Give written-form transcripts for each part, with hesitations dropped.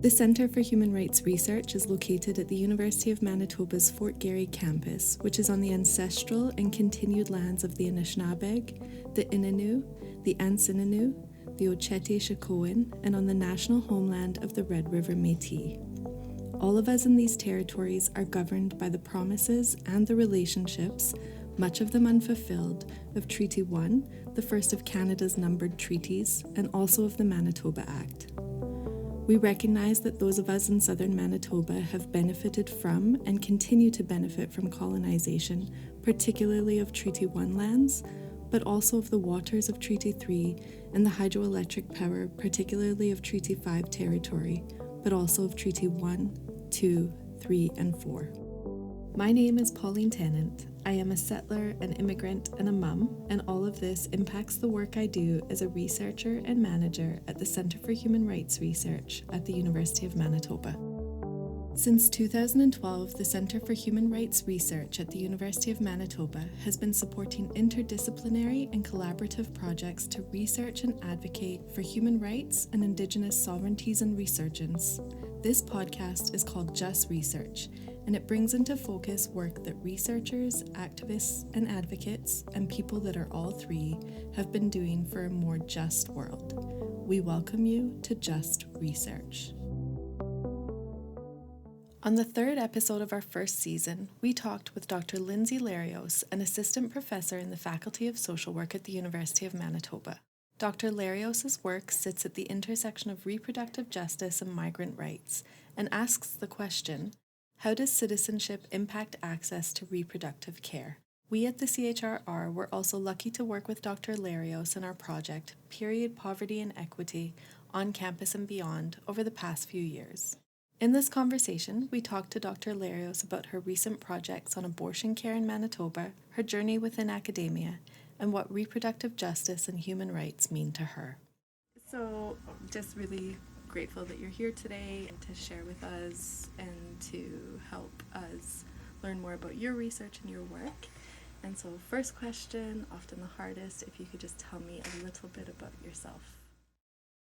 The Centre for Human Rights Research is located at the University of Manitoba's Fort Garry campus, which is on the ancestral and continued lands of the Anishinaabeg, the Innu, the Ansinnanu, the Oceti-Sakowin, and on the national homeland of the Red River Métis. All of us in these territories are governed by the promises and the relationships, much of them unfulfilled, of Treaty 1, the first of Canada's numbered treaties, and also of the Manitoba Act. We recognize that those of us in southern Manitoba have benefited from and continue to benefit from colonization, particularly of Treaty 1 lands, but also of the waters of Treaty 3 and the hydroelectric power, particularly of Treaty 5 territory, but also of Treaty 1, 2, 3, and 4. My name is Pauline Tennent. I am a settler, an immigrant, and a mum, and all of this impacts the work I do as a researcher and manager at the Centre for Human Rights Research at the University of Manitoba. Since 2012, the Centre for Human Rights Research at the University of Manitoba has been supporting interdisciplinary and collaborative projects to research and advocate for human rights and Indigenous sovereignties and resurgence. This podcast is called Just Research, and it brings into focus work that researchers, activists, and advocates, and people that are all three, have been doing for a more just world. We welcome you to Just Research. On the third episode of our first season, we talked with Dr. Lindsay Larios, an assistant professor in the Faculty of Social Work at the University of Manitoba. Dr. Larios' work sits at the intersection of reproductive justice and migrant rights, and asks the question, how does citizenship impact access to reproductive care? We at the CHRR were also lucky to work with Dr. Larios in our project, Period Poverty and Equity, on campus and beyond, over the past few years. In this conversation, we talked to Dr. Larios about her recent projects on abortion care in Manitoba, her journey within academia, and what reproductive justice and human rights mean to her. So, just really grateful that you're here today to share with us and to help us learn more about your research and your work. And so, first question, often the hardest, if you could just tell me a little bit about yourself.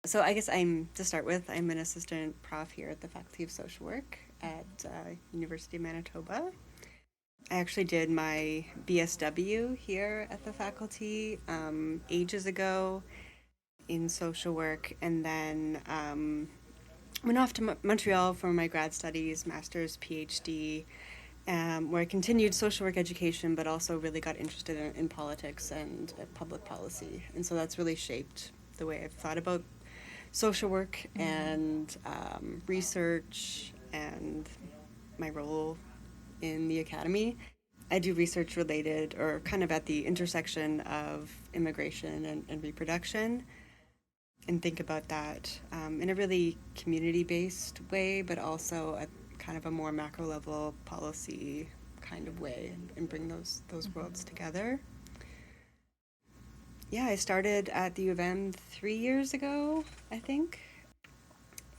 So I guess I'm an assistant prof here at the Faculty of Social Work at University of Manitoba. I actually did my BSW here at the faculty ages ago in social work, and then went off to Montreal for my grad studies, master's, PhD, where I continued social work education, but also really got interested in politics and public policy. And so that's really shaped the way I've thought about social work and research and my role in the academy. I do research related or kind of at the intersection of immigration and reproduction, and think about that in a really community-based way, but also at kind of a more macro level policy kind of way, and bring those worlds together. Yeah, I started at the U of M 3 years ago, I think.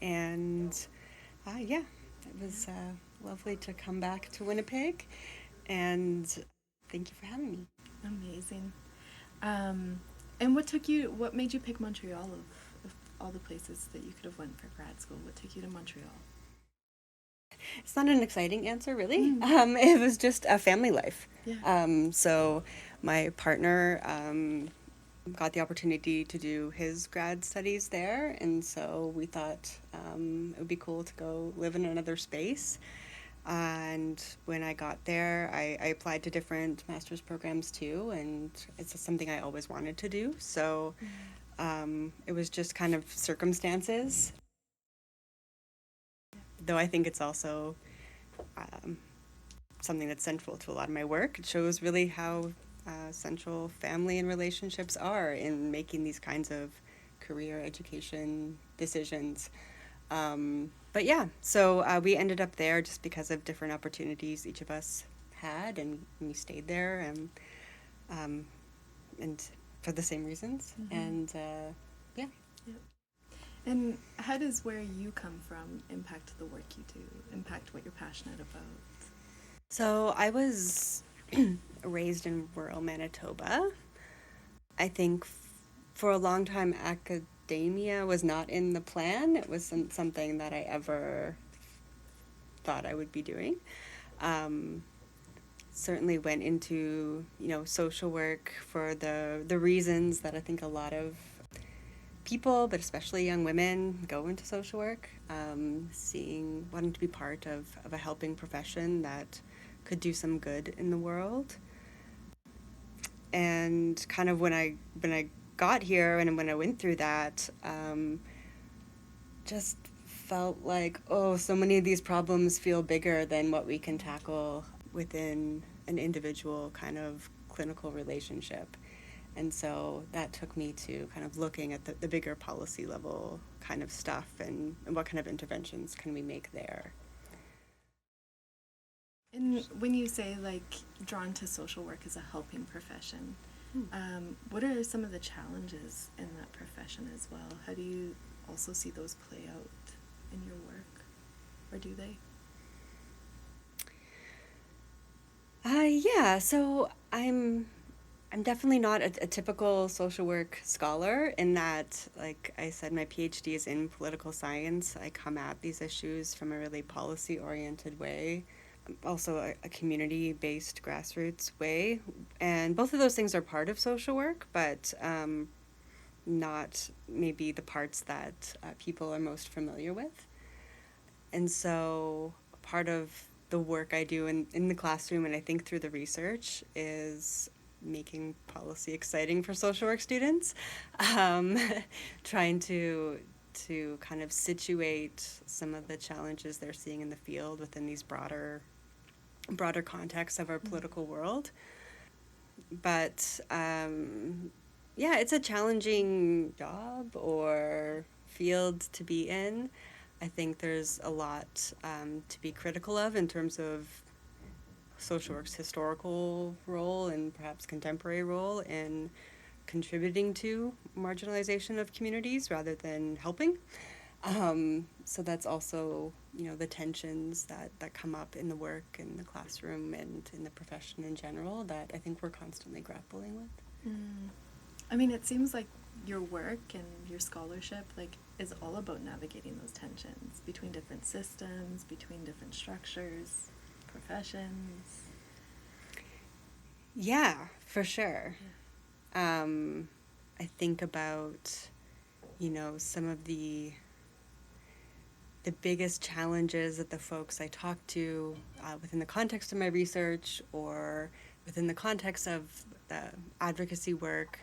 And it was lovely to come back to Winnipeg. And thank you for having me. Amazing. And what made you pick Montreal of all the places that you could have went for grad school? What took you to Montreal? It's not an exciting answer, really. It was just a family life. Yeah. So my partner got the opportunity to do his grad studies there, and so we thought it would be cool to go live in another space. And when I got there, I applied to different master's programs too, and it's something I always wanted to do. So it was just kind of circumstances. Though I think it's also something that's central to a lot of my work. It shows really how central family and relationships are in making these kinds of career education decisions. But yeah, so we ended up there just because of different opportunities each of us had, and we stayed there, and for the same reasons. Mm-hmm. And yeah. And how does where you come from impact the work you do, impact what you're passionate about? So I was raised in rural Manitoba. I think for a long time, academia academia was not in the plan. It wasn't something that I ever thought I would be doing. Certainly went into, social work for the reasons that I think a lot of people, but especially young women, go into social work, wanting to be part of a helping profession that could do some good in the world. And kind of when I got here and when I went through that, just felt like, so many of these problems feel bigger than what we can tackle within an individual kind of clinical relationship. And so that took me to kind of looking at the bigger policy level kind of stuff and what kind of interventions can we make there. And when you say drawn to social work as a helping profession, what are some of the challenges in that profession as well? How do you also see those play out in your work, or do they? Yeah, so I'm definitely not a typical social work scholar in that, like I said, my PhD is in political science. I come at these issues from a really policy-oriented way, also a community-based grassroots way. And both of those things are part of social work, but not maybe the parts that people are most familiar with. And so part of the work I do in the classroom, and I think through the research, is making policy exciting for social work students, trying to kind of situate some of the challenges they're seeing in the field within these broader contexts of our political world. But yeah, it's a challenging job or field to be in. I think there's a lot to be critical of in terms of social work's historical role and perhaps contemporary role in contributing to marginalization of communities rather than helping. So that's also, the tensions that come up in the work, in the classroom, and in the profession in general that I think we're constantly grappling with. I mean, it seems like your work and your scholarship is all about navigating those tensions between different systems, between different structures, professions. Yeah, for sure. Yeah. I think about, some of the biggest challenges that the folks I talk to within the context of my research or within the context of the advocacy work,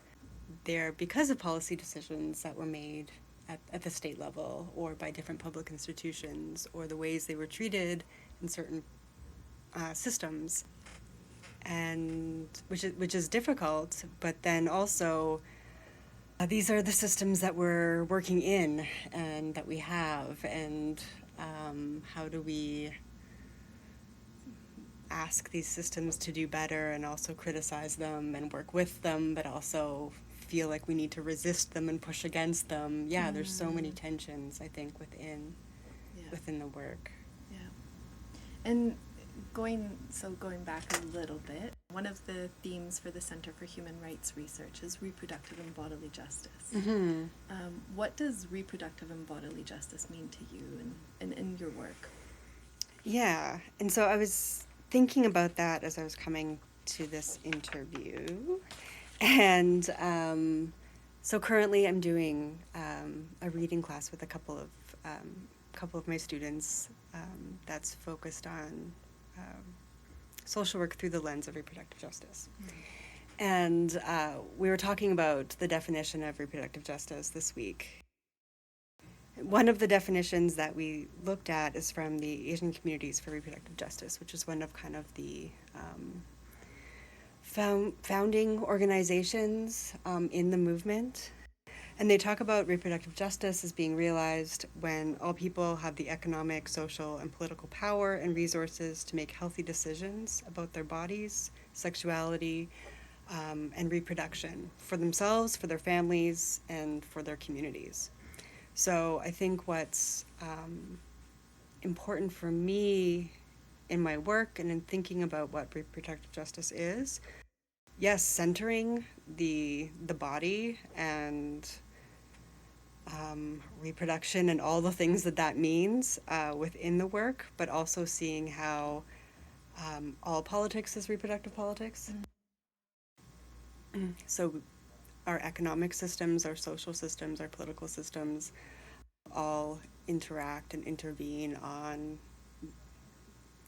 they're because of policy decisions that were made at the state level or by different public institutions or the ways they were treated in certain systems, and which is difficult, but then also these are the systems that we're working in and that we have, and how do we ask these systems to do better and also criticize them and work with them, but also feel like we need to resist them and push against them. Yeah, there's so many tensions, I think, within the work. Yeah. And going back a little bit, one of the themes for the Center for Human Rights Research is reproductive and bodily justice. Mm-hmm. What does reproductive and bodily justice mean to you and in your work? Yeah, and so I was thinking about that as I was coming to this interview. And so currently I'm doing a reading class with a couple of my students that's focused on social work through the lens of reproductive justice. Mm-hmm. And we were talking about the definition of reproductive justice this week. One of the definitions that we looked at is from the Asian Communities for Reproductive Justice, which is one of kind of the founding organizations in the movement. And they talk about reproductive justice as being realized when all people have the economic, social, and political power and resources to make healthy decisions about their bodies, sexuality, and reproduction for themselves, for their families, and for their communities. So I think what's important for me in my work and in thinking about what reproductive justice is, yes, centering the body and reproduction and all the things that that means within the work, but also seeing how all politics is reproductive politics. So our economic systems, our social systems, our political systems all interact and intervene on,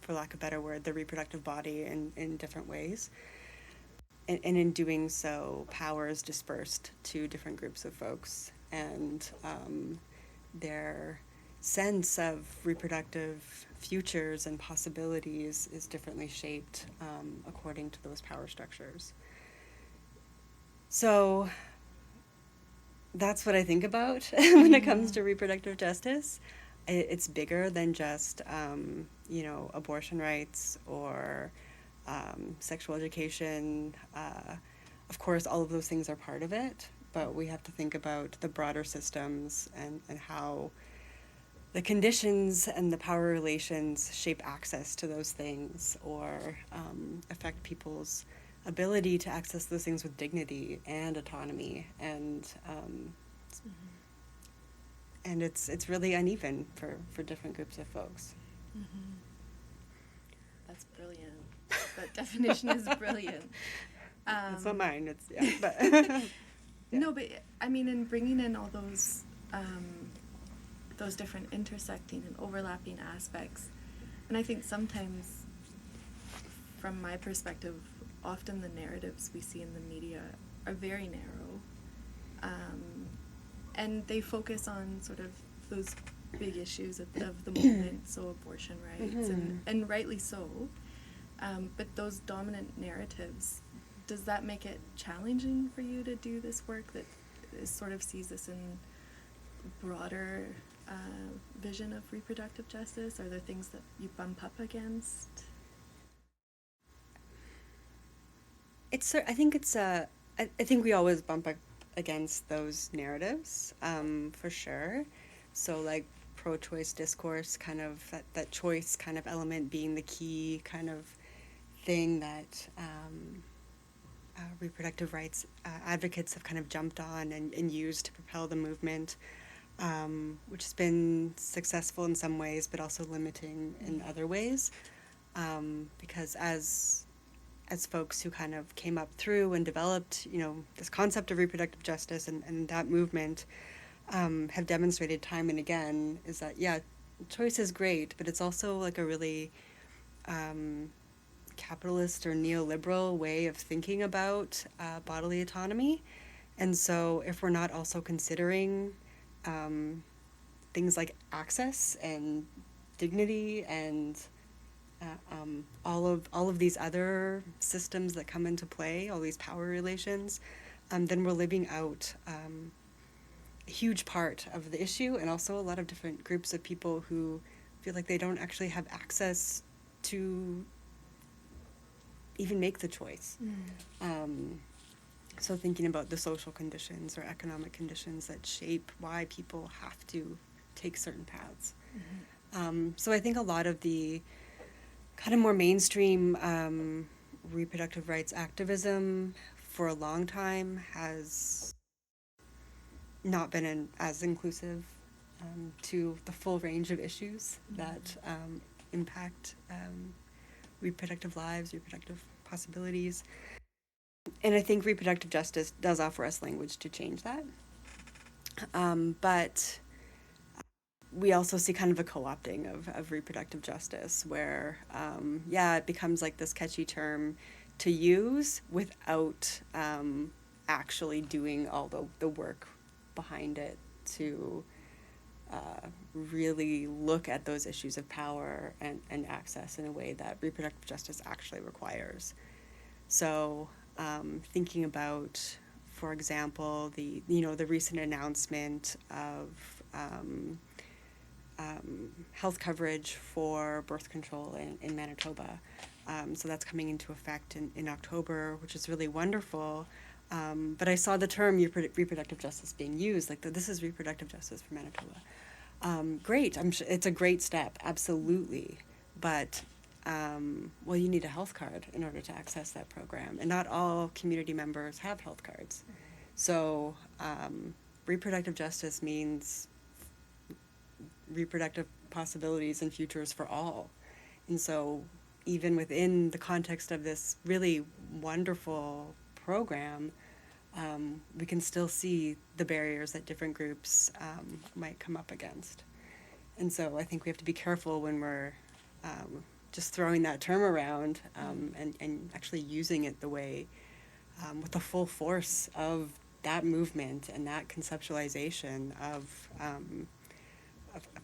for lack of a better word, the reproductive body in different ways. And in doing so, power is dispersed to different groups of folks, and their sense of reproductive futures and possibilities is differently shaped according to those power structures. So that's what I think about when it comes to reproductive justice. It's bigger than just, abortion rights or sexual education. Of course, all of those things are part of it, but we have to think about the broader systems and how the conditions and the power relations shape access to those things or affect people's ability to access those things with dignity and autonomy, and it's really uneven for different groups of folks. Mm-hmm. That's brilliant. That definition is brilliant. It's not mine. It's but yeah. No, but I mean, in bringing in all those different intersecting and overlapping aspects, and I think sometimes, from my perspective, often the narratives we see in the media are very narrow, and they focus on sort of those big issues of the moment, so abortion rights, and rightly so. But those dominant narratives, does that make it challenging for you to do this work that sort of sees this in broader vision of reproductive justice? Are there things that you bump up against? I think we always bump up against those narratives, for sure. So like pro-choice discourse, kind of that choice kind of element being the key kind of thing that reproductive rights advocates have kind of jumped on and used to propel the movement, which has been successful in some ways, but also limiting in other ways, because as folks who kind of came up through and developed, this concept of reproductive justice and that movement have demonstrated time and again is that, choice is great, but it's also like a really capitalist or neoliberal way of thinking about bodily autonomy. And so if we're not also considering things like access and dignity and all of these other systems that come into play, all these power relations, then we're living out a huge part of the issue, and also a lot of different groups of people who feel like they don't actually have access to even make the choice. So thinking about the social conditions or economic conditions that shape why people have to take certain paths. So I think a lot of the kind of more mainstream reproductive rights activism for a long time has not been as inclusive to the full range of issues that impact reproductive lives, reproductive possibilities. And I think reproductive justice does offer us language to change that. But we also see kind of a co-opting of reproductive justice where, it becomes like this catchy term to use without actually doing all the work behind it to really look at those issues of power and access in a way that reproductive justice actually requires. So thinking about, for example, the recent announcement of health coverage for birth control in Manitoba. So that's coming into effect in October, which is really wonderful. But I saw the term reproductive justice being used, like this is reproductive justice for Manitoba. Great, I'm sure it's a great step, absolutely. But you need a health card in order to access that program, and not all community members have health cards. So reproductive justice means reproductive possibilities and futures for all. And so even within the context of this really wonderful program, we can still see the barriers that different groups might come up against. And so I think we have to be careful when we're just throwing that term around and actually using it the way, with the full force of that movement and that conceptualization of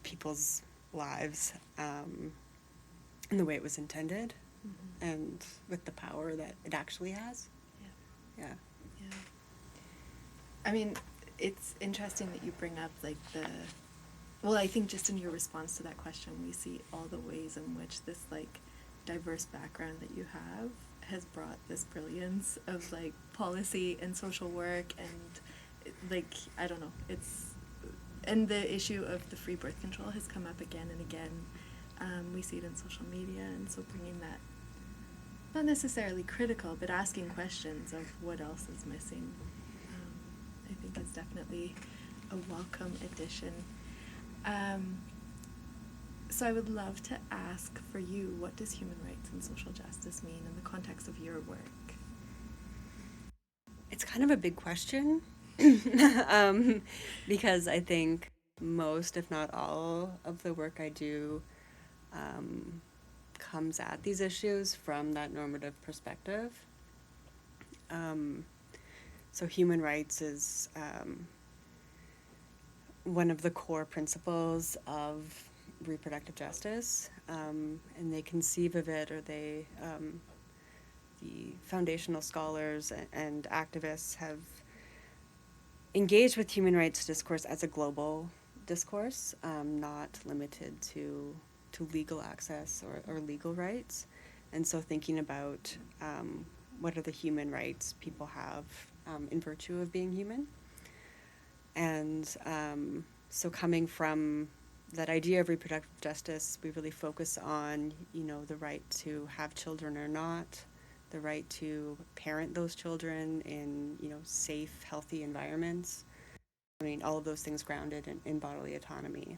people's lives in the way it was intended, and with the power that it actually has. Yeah. I mean, it's interesting that you bring up like well, I think just in your response to that question, we see all the ways in which this like diverse background that you have has brought this brilliance of like policy and social work and like, I don't know, and the issue of the free birth control has come up again and again. We see it in social media, and so bringing that, not necessarily critical, but asking questions of what else is missing, I think is definitely a welcome addition. So I would love to ask for you, what does human rights and social justice mean in the context of your work? It's kind of a big question because I think most, if not all, of the work I do comes at these issues from that normative perspective. So human rights is one of the core principles of reproductive justice, and they conceive of it, or the foundational scholars and activists have engaged with human rights discourse as a global discourse, not limited to legal access or legal rights. And so thinking about what are the human rights people have in virtue of being human. And so coming from that idea of reproductive justice, we really focus on, the right to have children or not, the right to parent those children in, safe, healthy environments. I mean, all of those things grounded in bodily autonomy.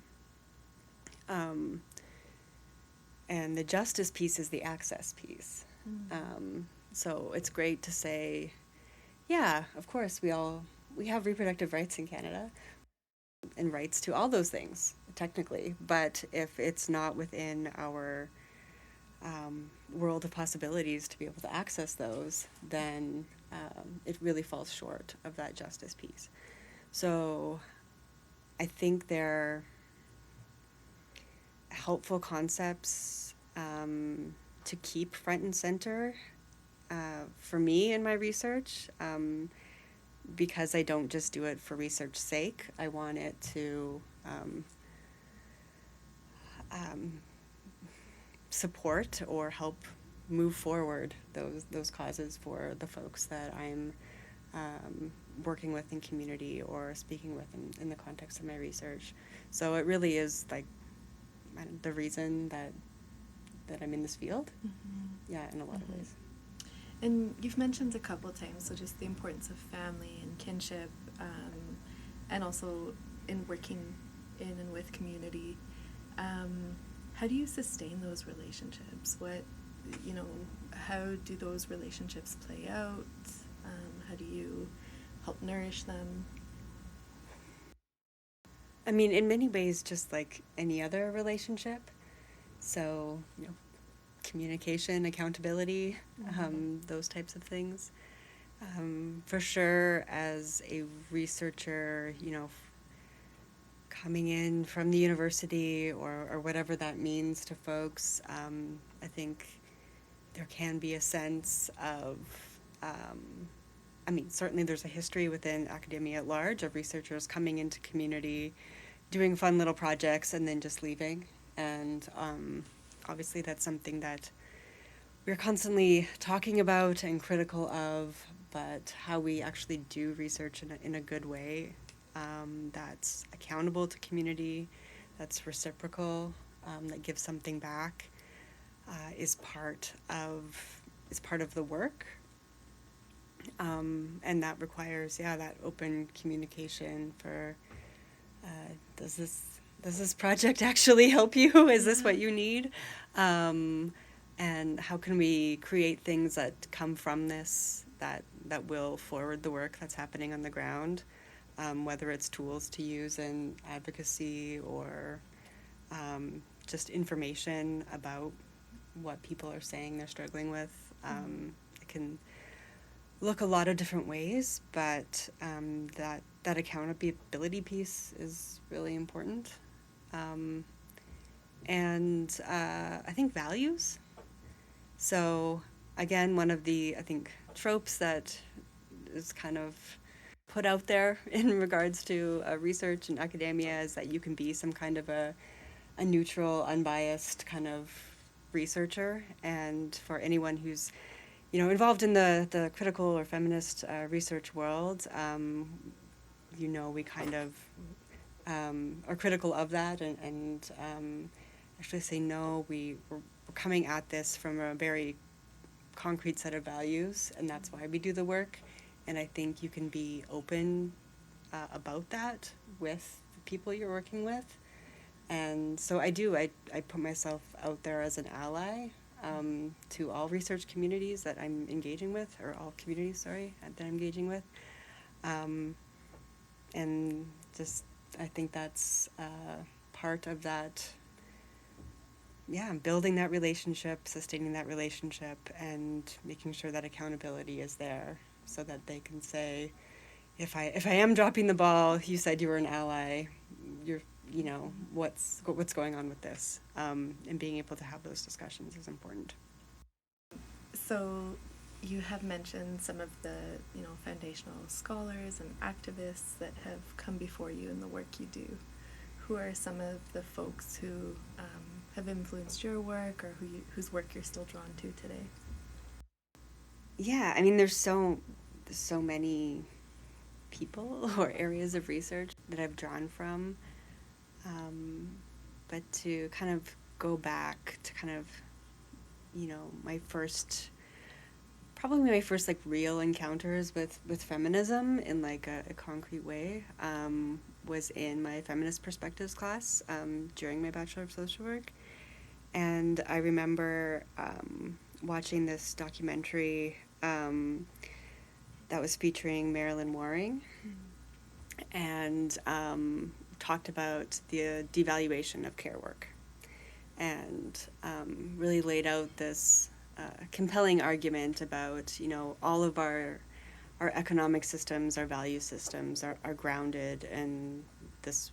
And the justice piece is the access piece. So it's great to say, yeah, of course, we have reproductive rights in Canada and rights to all those things, technically. But if it's not within our world of possibilities to be able to access those, then it really falls short of that justice piece. So I think they're helpful concepts to keep front and center for me in my research, because I don't just do it for research's sake. I want it to support or help move forward those causes for the folks that I'm working with in community or speaking with in the context of my research. So it really is like the reason that I'm in this field. Yeah, in a lot of ways. And you've mentioned a couple times, so just the importance of family and kinship, and also in working in and with community. How do you sustain those relationships? How do those relationships play out? How do you help nourish them? I mean, in many ways, just like any other relationship. So, communication, accountability, those types of things. For sure, as a researcher, coming in from the university or whatever that means to folks, I think there can be a sense of, certainly there's a history within academia at large of researchers coming into community, doing fun little projects, and then just leaving. And obviously that's something that we're constantly talking about and critical of, but how we actually do research in a good way, that's accountable to community, that's reciprocal, that gives something back, is part of the work. And that requires, that open communication for, does this project actually help you? Is this what you need? And how can we create things that come from this that will forward the work that's happening on the ground, whether it's tools to use in advocacy or just information about what people are saying they're struggling with. It can look a lot of different ways, but that accountability piece is really important. And I think values. So again, one of the, I think, tropes that is kind of put out there in regards to research and academia is that you can be some kind of a neutral, unbiased kind of researcher. And for anyone who's involved in the critical or feminist research world, we kind of are critical of that and actually say, no, we're coming at this from a very concrete set of values, and that's why we do the work. And I think you can be open about that with the people you're working with. And so I put myself out there as an ally to all research communities that I'm engaging with, or all communities, sorry, that I'm engaging with. And just, I think that's part of that, building that relationship, sustaining that relationship, and making sure that accountability is there so that they can say, if I am dropping the ball, you said you were an ally, you're, what's going on with this, and being able to have those discussions is important. So you have mentioned some of the, foundational scholars and activists that have come before you in the work you do. Who are some of the folks who have influenced your work, or whose work you're still drawn to today? Yeah, I mean, there's so many people or areas of research that I've drawn from. But to kind of go back to kind of, my first like real encounters with feminism in like a concrete way was in my feminist perspectives class during my Bachelor of Social Work. And I remember watching this documentary that was featuring Marilyn Waring, and talked about the devaluation of care work, and really laid out this compelling argument about, all of our economic systems, our value systems are grounded in this,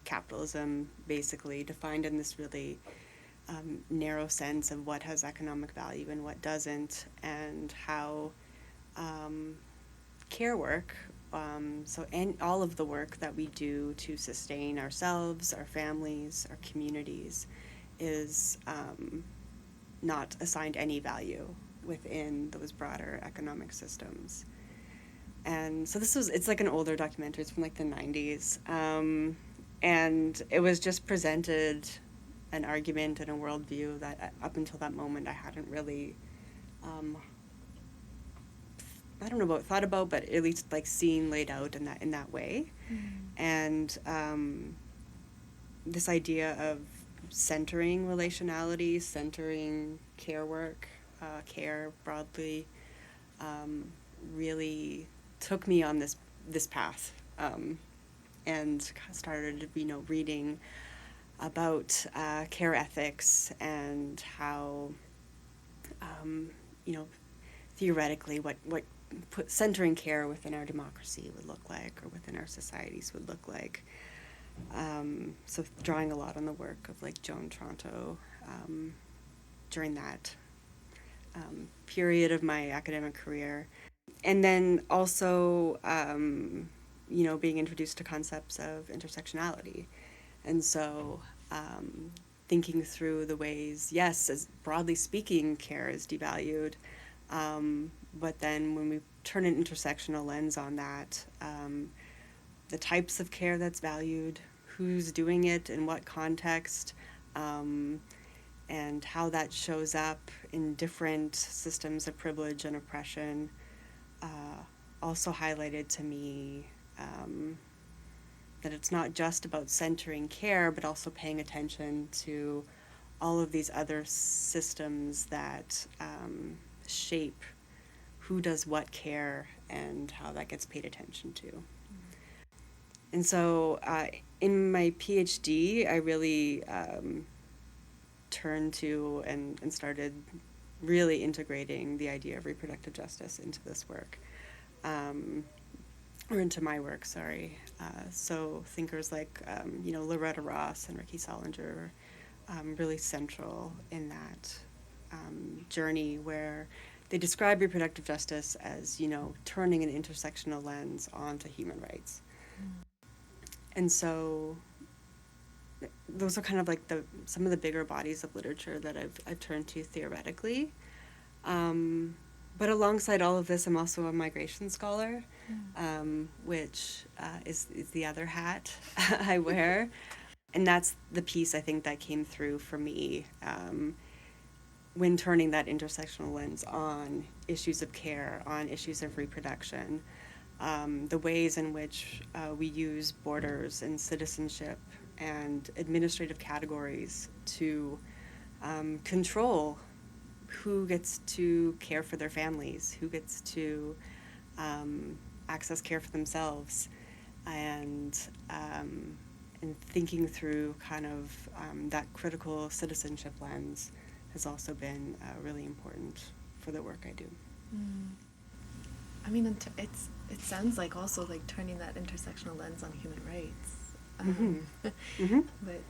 capitalism, basically defined in this really narrow sense of what has economic value and what doesn't, and how care work, and all of the work that we do to sustain ourselves, our families, our communities, is not assigned any value within those broader economic systems. And so it's like an older documentary. It's from like the 90s. And it was just presented an argument and a worldview that up until that moment I hadn't really, I don't know about thought about, but at least like seen laid out in that way. Mm-hmm. And this idea of centering relationality, centering care work, care broadly, really took me on this path, and started, reading about care ethics and how, theoretically what centering care within our democracy would look like, or within our societies would look like. So drawing a lot on the work of like Joan Tronto during that period of my academic career. And then also, being introduced to concepts of intersectionality. And so thinking through the ways, yes, as broadly speaking, care is devalued, but then when we turn an intersectional lens on that, the types of care that's valued, who's doing it, in what context, and how that shows up in different systems of privilege and oppression, also highlighted to me that it's not just about centering care, but also paying attention to all of these other systems that shape who does what care and how that gets paid attention to. And so in my PhD, I really turned to and started really integrating the idea of reproductive justice into this work, or into my work, sorry. So thinkers like, Loretta Ross and Ricky Solinger, really central in that journey where they describe reproductive justice as, turning an intersectional lens onto human rights. And so those are kind of like some of the bigger bodies of literature that I've turned to theoretically. But alongside all of this, I'm also a migration scholar, which is the other hat I wear. And that's the piece I think that came through for me when turning that intersectional lens on issues of care, on issues of reproduction, the ways in which we use borders and citizenship and administrative categories to control who gets to care for their families, who gets to access care for themselves, and thinking through kind of that critical citizenship lens has also been really important for the work I do. I mean, it sounds like also like turning that intersectional lens on human rights. But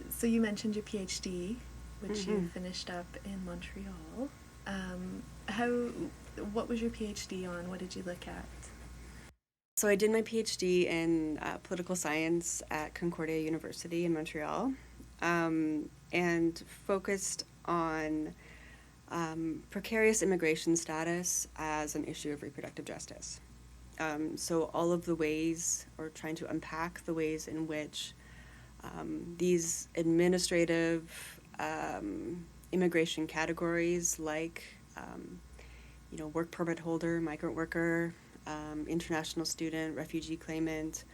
so you mentioned your PhD, which you finished up in Montreal. What was your PhD on? What did you look at? So I did my PhD in political science at Concordia University in Montreal, and focused on precarious immigration status as an issue of reproductive justice. So all of the ways, or trying to unpack the ways in which these administrative immigration categories like, work permit holder, migrant worker, international student, refugee claimant,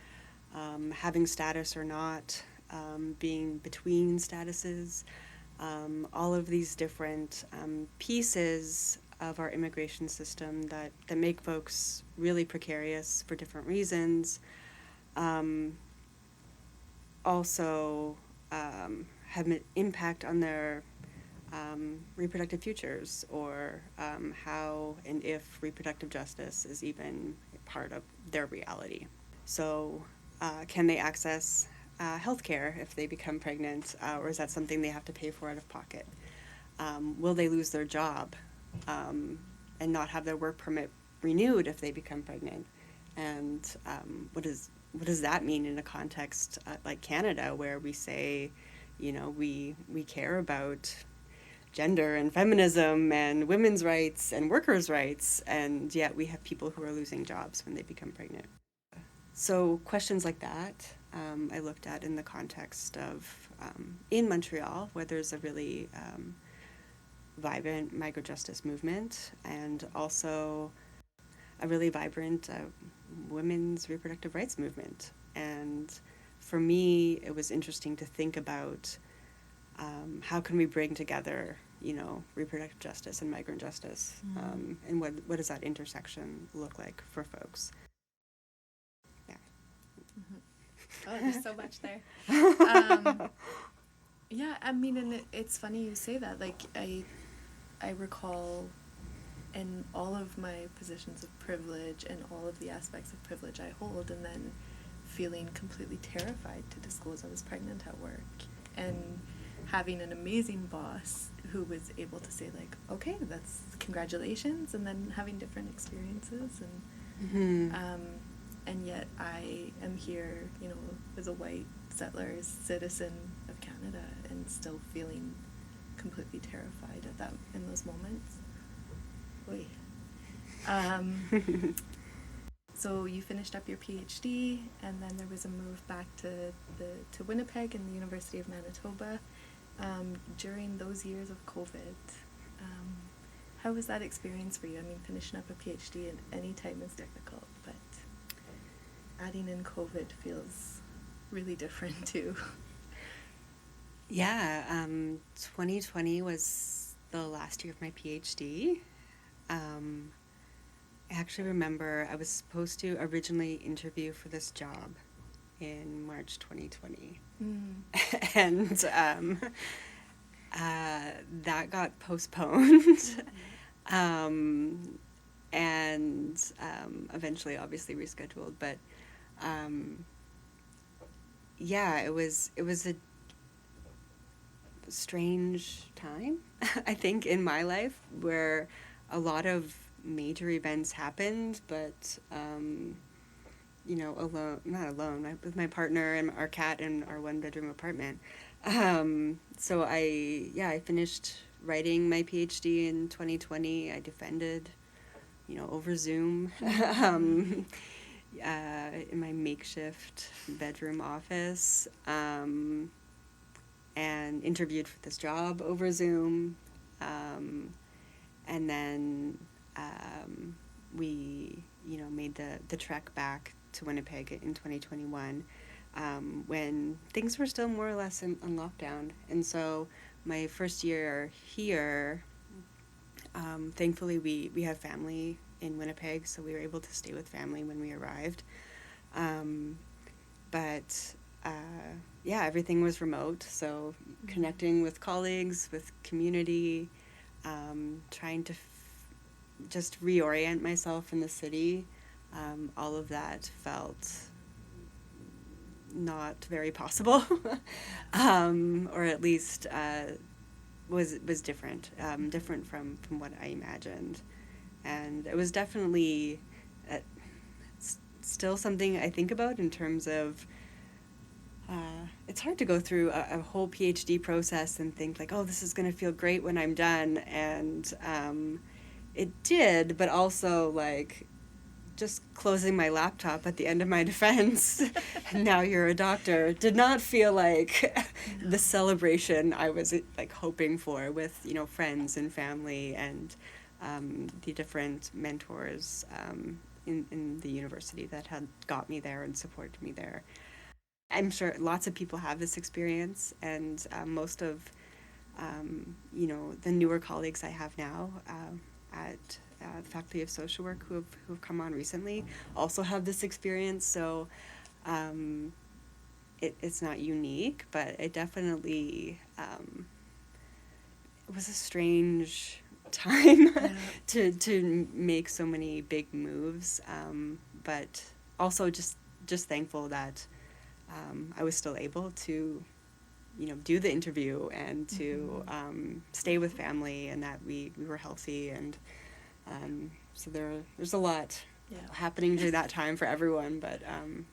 having status or not, being between statuses, all of these different pieces of our immigration system that make folks really precarious for different reasons, also have an impact on their reproductive futures, or how and if reproductive justice is even part of their reality. So can they access health care if they become pregnant, or is that something they have to pay for out of pocket? Will they lose their job and not have their work permit renewed if they become pregnant? And what does that mean in a context like Canada, where we say, we care about gender and feminism and women's rights and workers' rights, and yet we have people who are losing jobs when they become pregnant. So questions like that I looked at in the context of, in Montreal, where there's a really vibrant migrant justice movement, and also a really vibrant women's reproductive rights movement. And for me, it was interesting to think about how can we bring together, reproductive justice and migrant justice, and what does that intersection look like for folks? Yeah. Oh, there's so much there. Yeah, I mean, and it's funny you say that. Like, I recall in all of my positions of privilege and all of the aspects of privilege I hold, and then feeling completely terrified to disclose I was pregnant at work, and having an amazing boss who was able to say, like, okay, that's congratulations, and then having different experiences, and yet I am here, as a white settler, citizen of Canada, and still feeling completely terrified at that in those moments. Oy. So you finished up your PhD, and then there was a move back to Winnipeg and the University of Manitoba. During those years of COVID, How was that experience for you? I mean, finishing up a PhD at any time is difficult, but adding in COVID feels really different too. Yeah, 2020 was the last year of my PhD. I actually remember I was supposed to originally interview for this job in March 2020. And that got postponed. And eventually obviously rescheduled. But yeah, it was a strange time, I think, in my life, where a lot of major events happened, but not alone, with my partner and our cat in our 1-bedroom apartment. So I finished writing my PhD in 2020. I defended, over Zoom, in my makeshift bedroom office, and interviewed for this job over Zoom. And then we, made the trek back to Winnipeg in 2021, when things were still more or less on lockdown. And so my first year here, thankfully we have family in Winnipeg, so we were able to stay with family when we arrived. But everything was remote, so connecting with colleagues, with community, trying to just reorient myself in the city, all of that felt not very possible, or at least was different, different from what I imagined. And it was definitely still something I think about in terms of it's hard to go through a whole PhD process and think like, oh, this is going to feel great when I'm done. And it did, but also like just closing my laptop at the end of my defense, now you're a doctor, did not feel like the celebration I was like hoping for with, friends and family and the different mentors in the university that had got me there and supported me there. I'm sure lots of people have this experience, and most of, the newer colleagues I have now at the Faculty of Social Work who have come on recently also have this experience. So it's not unique, but it definitely it was a strange time to make so many big moves, but also just thankful that I was still able to, do the interview and to stay with family, and that we were healthy, and so there's a lot happening during that time for everyone. But I'm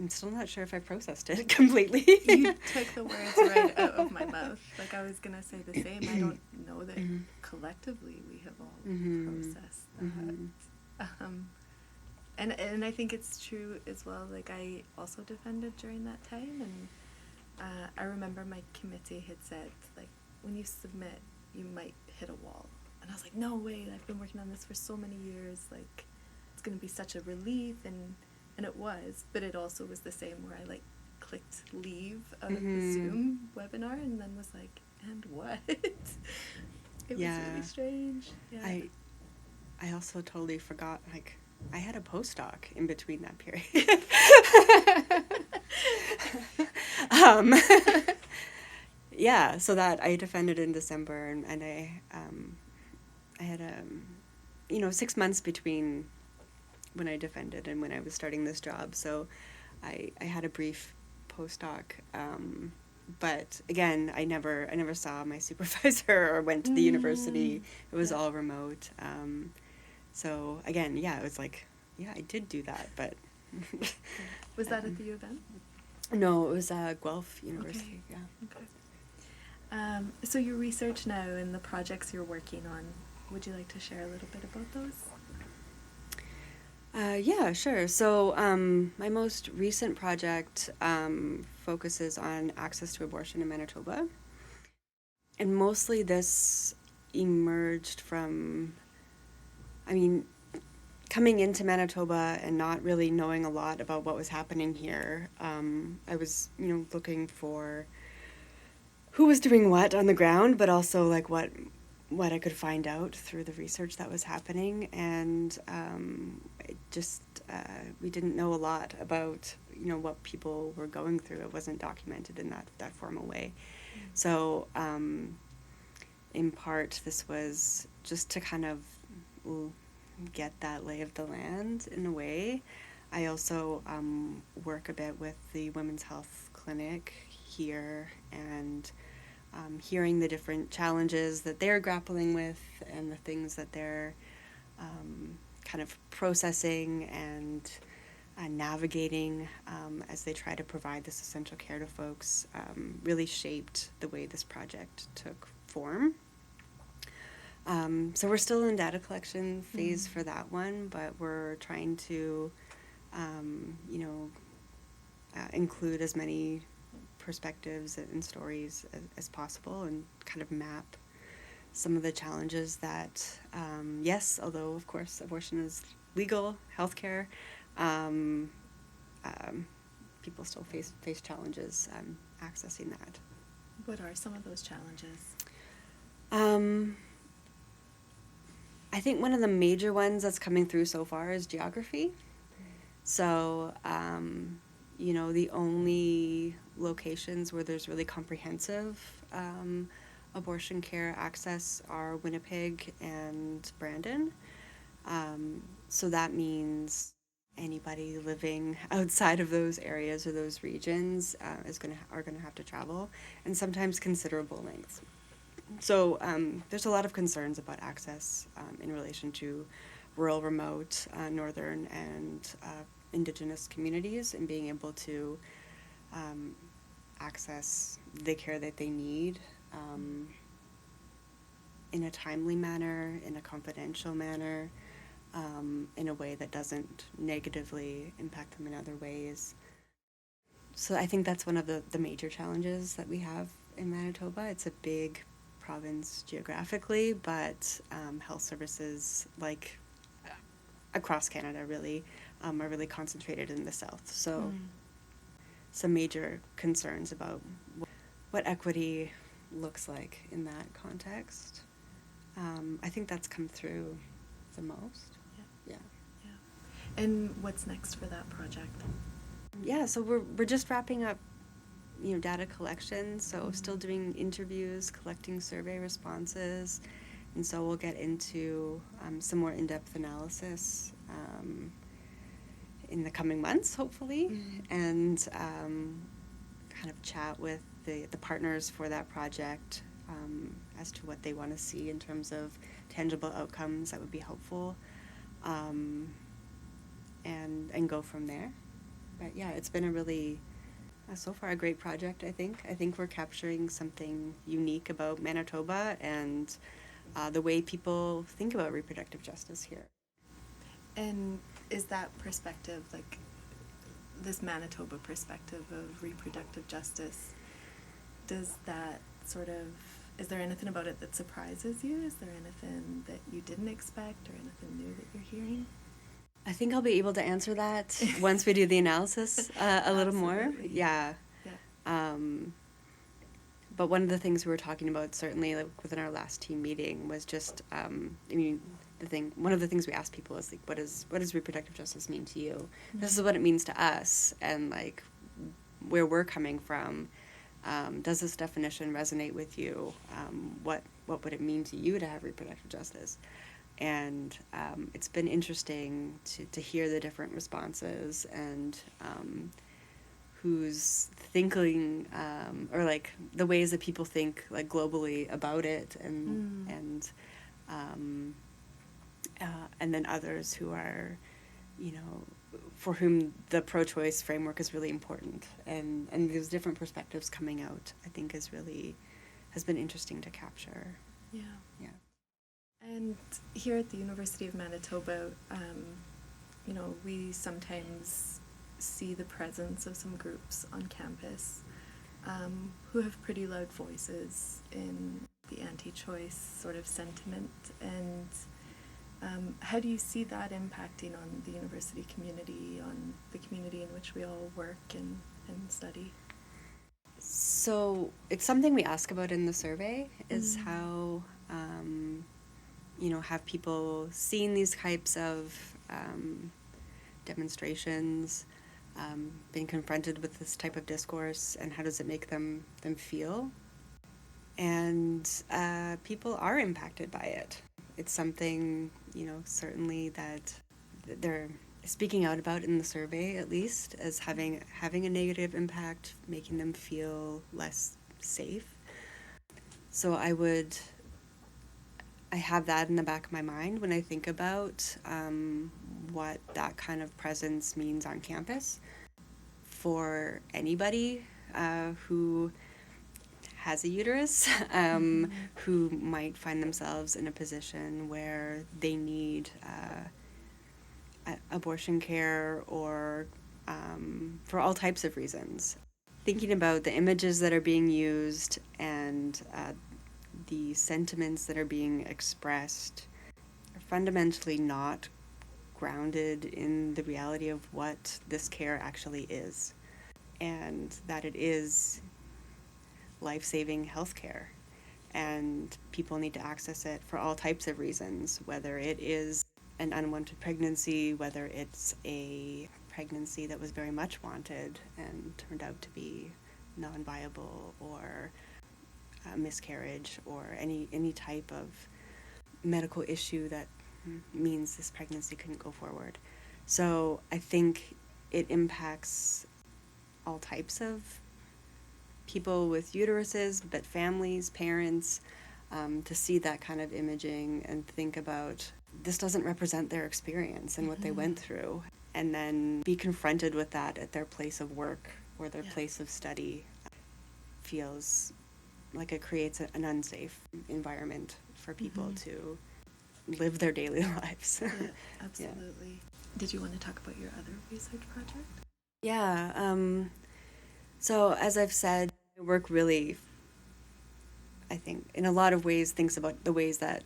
still not sure if I processed it completely. You took the words right out of my mouth. Like, I was gonna say the same. I don't know that collectively we have all processed that. And I think it's true as well. Like, I also defended during that time, and I remember my committee had said, like, when you submit, you might hit a wall. And I was like, no way, I've been working on this for so many years, like, it's going to be such a relief, and it was, but it also was the same where I, like, clicked leave out of the Zoom webinar, and then was like, and what? It was really strange. Yeah. I also totally forgot, like, I had a postdoc in between that period. So that I defended in December, and I had 6 months between when I defended and when I was starting this job. So I had a brief postdoc, but again, I never saw my supervisor or went to the university. It was all remote. So again, it was like, I did do that, but was that at the U of M? No, it was Guelph University. Okay. Okay. So your research now and the projects you're working on, would you like to share a little bit about those? Yeah, sure. So my most recent project focuses on access to abortion in Manitoba. And mostly this emerged from, I mean, coming into Manitoba and not really knowing a lot about what was happening here. I was, looking for who was doing what on the ground, but also like what I could find out through the research that was happening, and it just we didn't know a lot about what people were going through. It wasn't documented in that formal way. So in part, this was just to kind of get that lay of the land in a way. I also work a bit with the Women's Health Clinic here, and hearing the different challenges that they're grappling with and the things that they're kind of processing and navigating as they try to provide this essential care to folks really shaped the way this project took form. So we're still in data collection phase for that one, but we're trying to, include as many perspectives and stories as possible, and kind of map some of the challenges that, yes, although of course abortion is legal, healthcare, people still face challenges accessing that. What are some of those challenges? I think one of the major ones that's coming through so far is geography. So, the only locations where there's really comprehensive abortion care access are Winnipeg and Brandon. So that means anybody living outside of those areas or those regions are gonna have to travel, and sometimes considerable lengths. So there's a lot of concerns about access in relation to rural, remote, northern, and Indigenous communities, and being able to access the care that they need in a timely manner, in a confidential manner, in a way that doesn't negatively impact them in other ways. So I think that's one of the major challenges that we have in Manitoba. It's a big province geographically, but health services, like across Canada, really are really concentrated in the south. So some major concerns about what equity looks like in that context. I think that's come through the most. Yeah. And what's next for that project? Yeah, so we're just wrapping up data collection, so still doing interviews, collecting survey responses, and so we'll get into some more in-depth analysis in the coming months, hopefully, and kind of chat with the partners for that project as to what they want to see in terms of tangible outcomes that would be helpful, and go from there. But yeah, it's been a really so far a great project. I think we're capturing something unique about Manitoba and the way people think about reproductive justice here. And is that perspective, like this Manitoba perspective of reproductive justice, is there anything about it that surprises you? Is there anything that you didn't expect or anything new that you're hearing? I think I'll be able to answer that once we do the analysis a little more. Yeah. But one of the things we were talking about, certainly like within our last team meeting, was just, one of the things we asked people is like, what does reproductive justice mean to you? Mm-hmm. This is what it means to us, and like where we're coming from. Does this definition resonate with you? What would it mean to you to have reproductive justice? And it's been interesting to hear the different responses and who's thinking or like the ways that people think like globally about it, and then others who are, for whom the pro-choice framework is really important, and those different perspectives coming out, I think has been interesting to capture. Yeah. And here at the University of Manitoba, we sometimes see the presence of some groups on campus who have pretty loud voices in the anti-choice sort of sentiment, and how do you see that impacting on the university community, on the community in which we all work and study? So it's something we ask about in the survey, is how, have people seen these types of demonstrations, been confronted with this type of discourse, and how does it make them feel? And people are impacted by it. It's something, certainly that they're speaking out about in the survey, at least, as having a negative impact, making them feel less safe. So I have that in the back of my mind when I think about what that kind of presence means on campus for anybody who has a uterus, who might find themselves in a position where they need abortion care, or for all types of reasons. Thinking about the images that are being used and the sentiments that are being expressed are fundamentally not grounded in the reality of what this care actually is, and that it is life-saving health care, and people need to access it for all types of reasons, whether it is an unwanted pregnancy, whether it's a pregnancy that was very much wanted and turned out to be non-viable, or a miscarriage, or any type of medical issue that means this pregnancy couldn't go forward. So I think it impacts all types of people with uteruses, but families, parents, to see that kind of imaging and think about this doesn't represent their experience and what they went through, and then be confronted with that at their place of work or their place of study feels like it creates an unsafe environment for people to live their daily lives. Yeah, absolutely. Yeah. Did you want to talk about your other research project? Yeah. So as I've said, my work really, I think, in a lot of ways, thinks about the ways that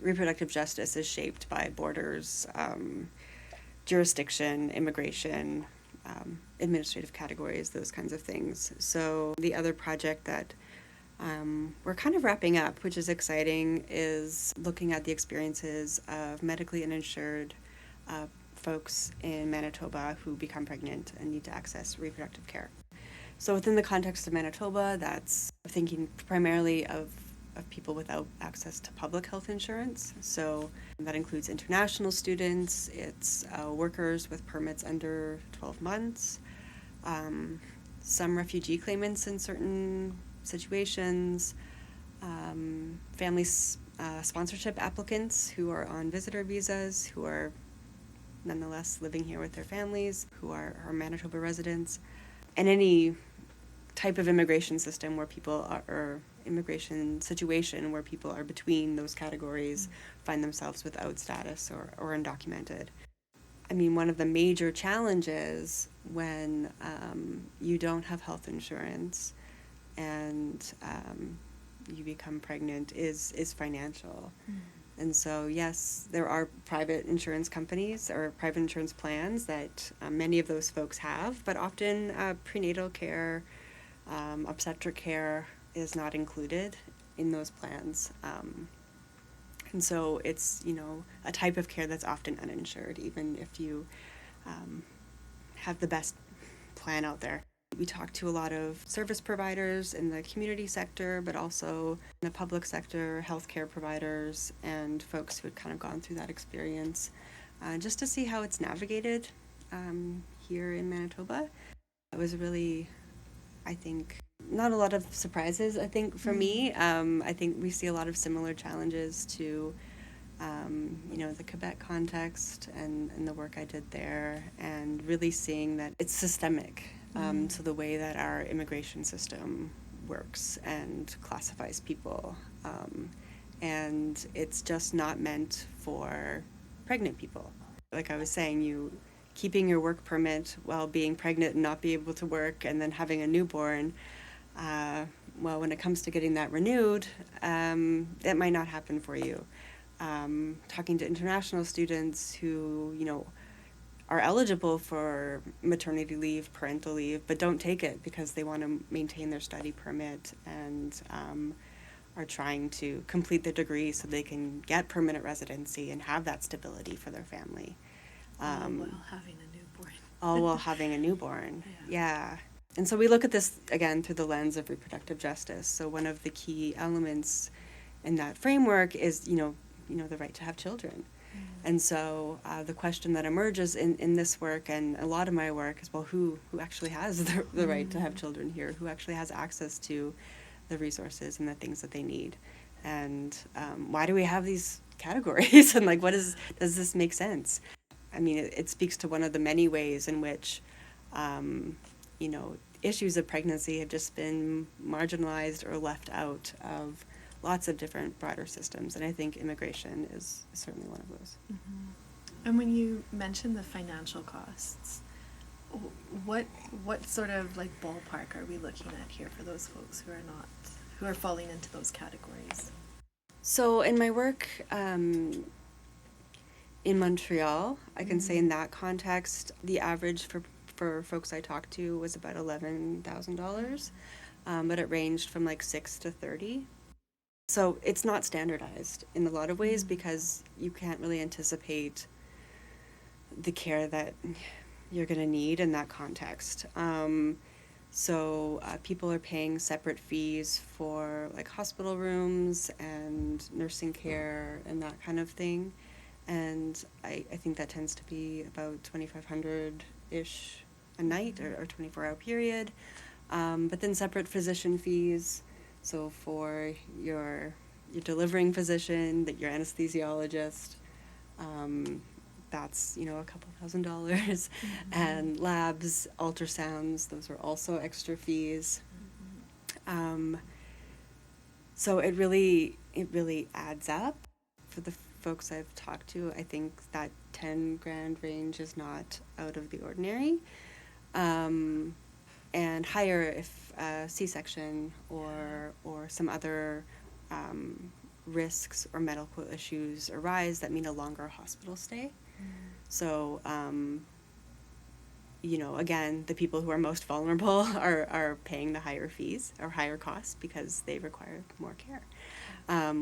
reproductive justice is shaped by borders, jurisdiction, immigration, administrative categories, those kinds of things. So the other project that we're kind of wrapping up, which is exciting, is looking at the experiences of medically uninsured folks in Manitoba who become pregnant and need to access reproductive care. So within the context of Manitoba, that's thinking primarily of people without access to public health insurance. So that includes international students, it's workers with permits under 12 months, some refugee claimants in certain situations, family sponsorship applicants who are on visitor visas, who are nonetheless living here with their families, who are Manitoba residents, and any type of immigration system where people are, or immigration situation where people are between those categories, find themselves without status or undocumented. I mean, one of the major challenges when you don't have health insurance and you become pregnant is financial. And so, yes, there are private insurance companies or private insurance plans that many of those folks have, but often prenatal care, obstetric care is not included in those plans. And so it's, a type of care that's often uninsured, even if you have the best plan out there. We talk to a lot of service providers in the community sector, but also in the public sector, healthcare providers, and folks who had kind of gone through that experience, just to see how it's navigated here in Manitoba. It was really, I think, not a lot of surprises, I think, for me. I think we see a lot of similar challenges to, the Quebec context and the work I did there, and really seeing that it's systemic to the way that our immigration system works and classifies people. And it's just not meant for pregnant people. Like I was saying, keeping your work permit while being pregnant and not be able to work, and then having a newborn, well, when it comes to getting that renewed, it might not happen for you. Talking to international students who, are eligible for maternity leave, parental leave, but don't take it because they want to maintain their study permit and are trying to complete their degree so they can get permanent residency and have that stability for their family. All while having a newborn. All while having a newborn, yeah. And so we look at this, again, through the lens of reproductive justice. So one of the key elements in that framework is, the right to have children. And so the question that emerges in this work and a lot of my work is, well, who actually has the right to have children here? Who actually has access to the resources and the things that they need? And why do we have these categories? And does this make sense? I mean, it speaks to one of the many ways in which, issues of pregnancy have just been marginalized or left out of lots of different broader systems, and I think immigration is certainly one of those. Mm-hmm. And when you mention the financial costs, what sort of ballpark are we looking at here for those folks who are falling into those categories? So in my work in Montreal, I can say in that context, the average for folks I talked to was about $11,000, but it ranged from $6,000 to $30,000. So it's not standardized in a lot of ways because you can't really anticipate the care that you're going to need in that context. So people are paying separate fees for hospital rooms and nursing care and that kind of thing. And I think that tends to be about $2,500-ish a night or 24-hour period. But then separate physician fees. So for your delivering physician, your anesthesiologist, that's a couple $1,000s, and labs, ultrasounds, those are also extra fees. So it really adds up for the folks I've talked to. I think that $10,000 range is not out of the ordinary. And higher if C-section or some other risks or medical issues arise that mean a longer hospital stay. So, again, the people who are most vulnerable are paying the higher fees or higher costs because they require more care,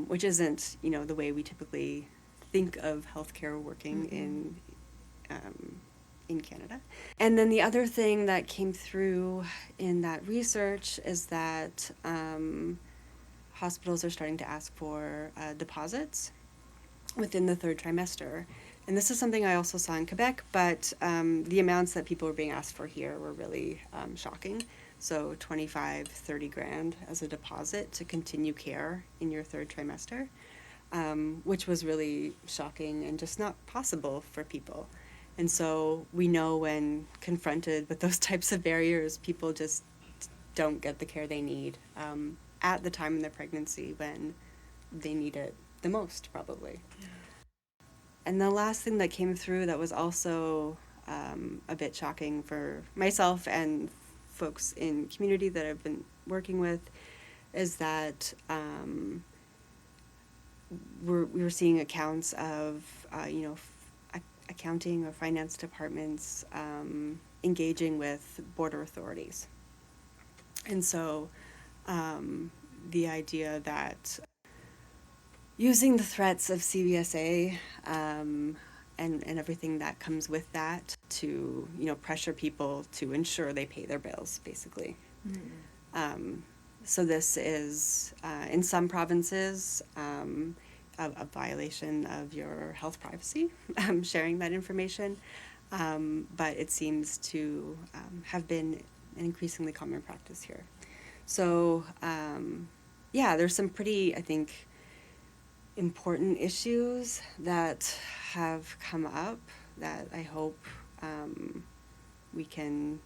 which isn't, the way we typically think of healthcare working in Canada. And then the other thing that came through in that research is that hospitals are starting to ask for deposits within the third trimester. And this is something I also saw in Quebec, but the amounts that people were being asked for here were really shocking. So $25,000-$30,000 as a deposit to continue care in your third trimester, which was really shocking and just not possible for people. And so we know when confronted with those types of barriers, people just don't get the care they need at the time in their pregnancy when they need it the most, probably. Yeah. And the last thing that came through that was also a bit shocking for myself and folks in community that I've been working with is that we were seeing accounts of, accounting or finance departments engaging with border authorities. And so the idea that using the threats of CBSA and everything that comes with that to, pressure people to ensure they pay their bills, basically. So this is, in some provinces, a violation of your health privacy, sharing that information, but it seems to have been an increasingly common practice here. So, there's some pretty, I think, important issues that have come up that I hope we can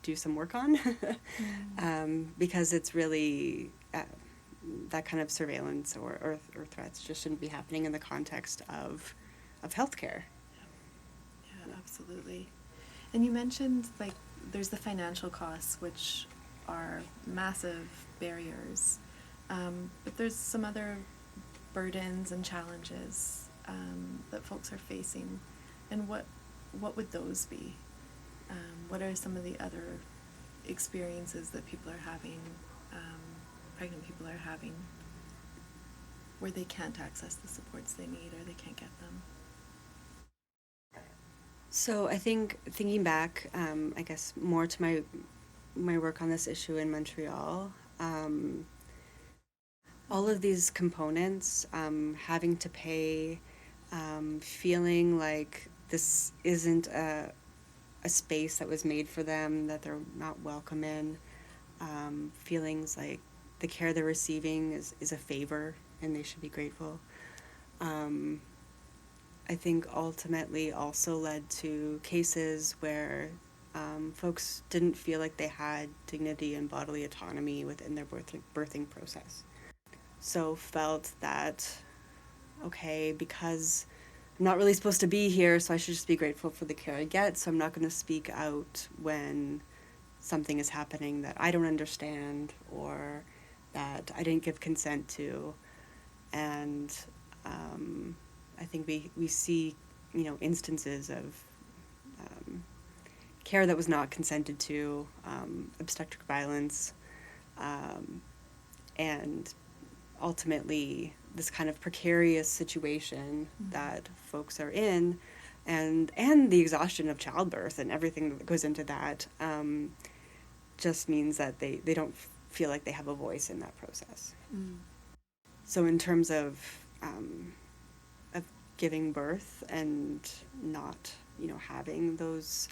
do some work on, because it's really that kind of surveillance or threats just shouldn't be happening in the context of healthcare. Yeah, absolutely. And you mentioned there's the financial costs, which are massive barriers, but there's some other burdens and challenges that folks are facing, and what would those be? What are some of the other experiences that people are having, pregnant people are having, where they can't access the supports they need or they can't get them? So I think thinking back, I guess more to my work on this issue in Montreal, all of these components, having to pay, feeling like this isn't a space that was made for them, that they're not welcome in, feelings like the care they're receiving is a favor and they should be grateful. I think ultimately also led to cases where folks didn't feel like they had dignity and bodily autonomy within their birthing process. So felt that, okay, because I'm not really supposed to be here, so I should just be grateful for the care I get, so I'm not going to speak out when something is happening that I don't understand or that I didn't give consent to. And I think we see, instances of care that was not consented to, obstetric violence, and ultimately this kind of precarious situation that folks are in, and the exhaustion of childbirth and everything that goes into that, just means that they don't feel like they have a voice in that process. So in terms of giving birth and not, having those,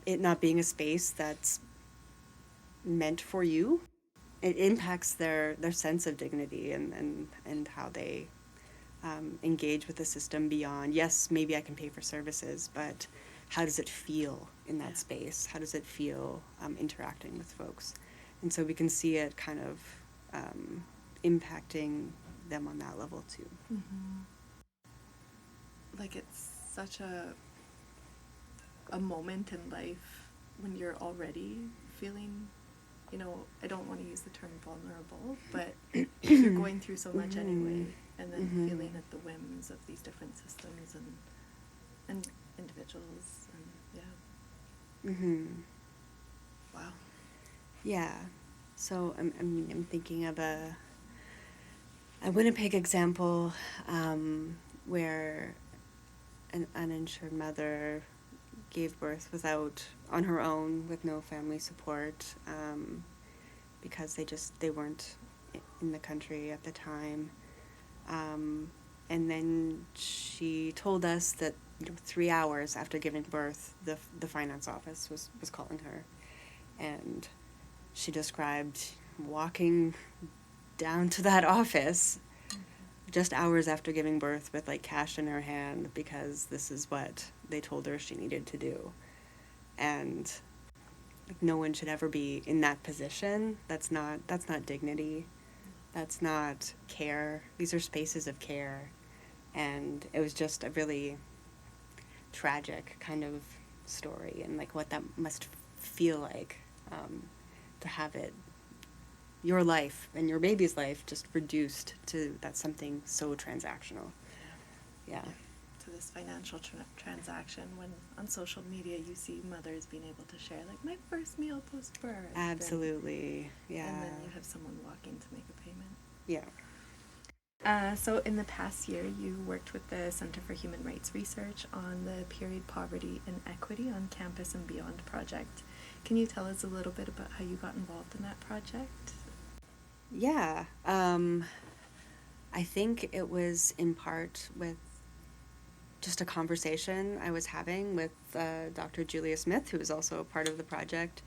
it not being a space that's meant for you, it impacts their sense of dignity and how they engage with the system beyond, yes, maybe I can pay for services, but how does it feel in that space? How does it feel interacting with folks? And so we can see it kind of impacting them on that level too. Like it's such a moment in life when you're already feeling, I don't want to use the term vulnerable, but you're going through so much anyway, and then feeling at the whims of these different systems and individuals, and wow. Yeah. So I'm thinking of a Winnipeg example where an uninsured mother gave birth on her own with no family support, because they weren't in the country at the time, and then she told us that 3 hours after giving birth the finance office was calling her, and she described walking down to that office just hours after giving birth with cash in her hand, because this is what they told her she needed to do. And no one should ever be in that position. That's not dignity. That's not care. These are spaces of care. And it was just a really tragic kind of story, and what that must feel like, to have your life and your baby's life just reduced to that something so transactional. Yeah. To this financial transaction, when on social media you see mothers being able to share my first meal post-birth. Absolutely. Yeah. And then you have someone walking to make a payment. Yeah. So in the past year, you worked with the Center for Human Rights Research on the Period Poverty and Equity on Campus and Beyond project. Can you tell us a little bit about how you got involved in that project? Yeah. I think it was in part with just a conversation I was having with Dr. Julia Smith, who was also a part of the project.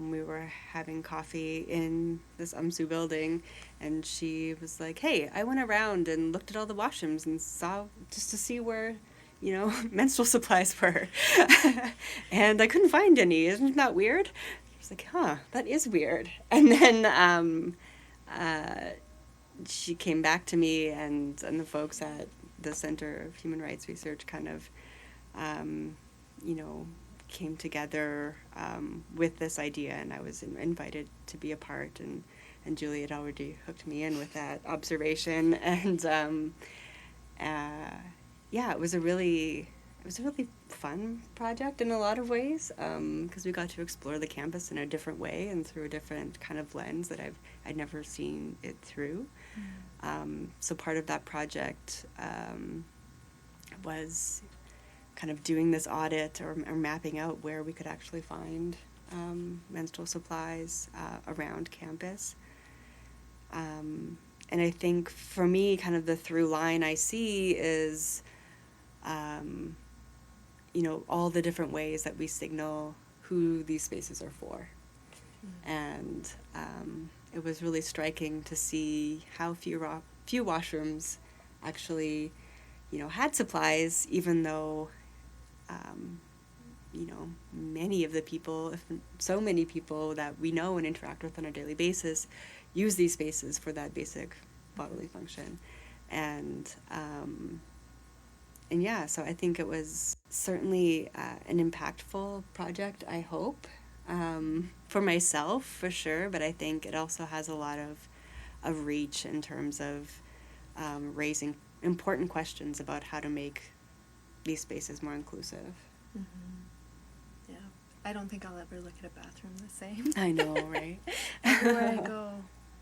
We were having coffee in this UMSU building, and she was like, hey, I went around and looked at all the washrooms and saw, just to see where, menstrual supplies were. And I couldn't find any. Isn't that weird? I was like, that is weird. And then she came back to me, and the folks at the Center of Human Rights Research kind of, came together with this idea, and I was invited to be a part, and Julie had already hooked me in with that observation, and it was a really fun project in a lot of ways, because we got to explore the campus in a different way and through a different kind of lens that I'd never seen it through. So part of that project was kind of doing this audit or mapping out where we could actually find menstrual supplies around campus. And I think for me, kind of the through line I see is, all the different ways that we signal who these spaces are for. And it was really striking to see how few washrooms actually, had supplies, even though, many of the people, if so many people that we know and interact with on a daily basis, use these spaces for that basic bodily function. And so I think it was certainly an impactful project, I hope, for myself, for sure, but I think it also has a lot of reach in terms of raising important questions about how to make these spaces more inclusive. Yeah, I don't think I'll ever look at a bathroom the same. I know, right? Everywhere I go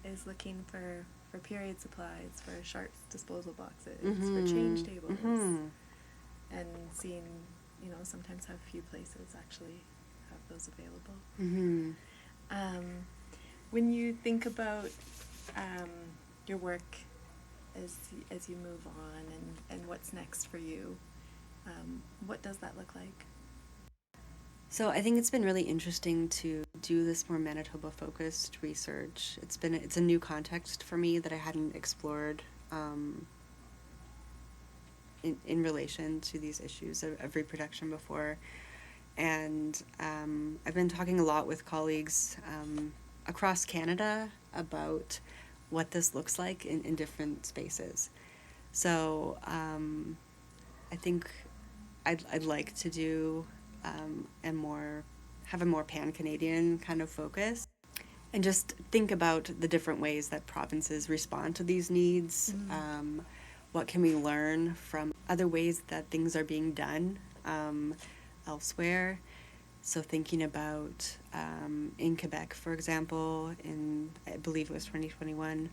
is looking for period supplies, for sharps disposal boxes, for change tables, and seeing, sometimes how few places actually have those available. When you think about your work as you move on and what's next for you, what does that look like? So I think it's been really interesting to do this more Manitoba-focused research. It's a new context for me that I hadn't explored in relation to these issues of reproduction before. And I've been talking a lot with colleagues across Canada about what this looks like in different spaces. So I think I'd like to do have a more pan-Canadian kind of focus, and just think about the different ways that provinces respond to these needs. What can we learn from other ways that things are being done elsewhere? So thinking about in Quebec, for example, I believe it was 2021,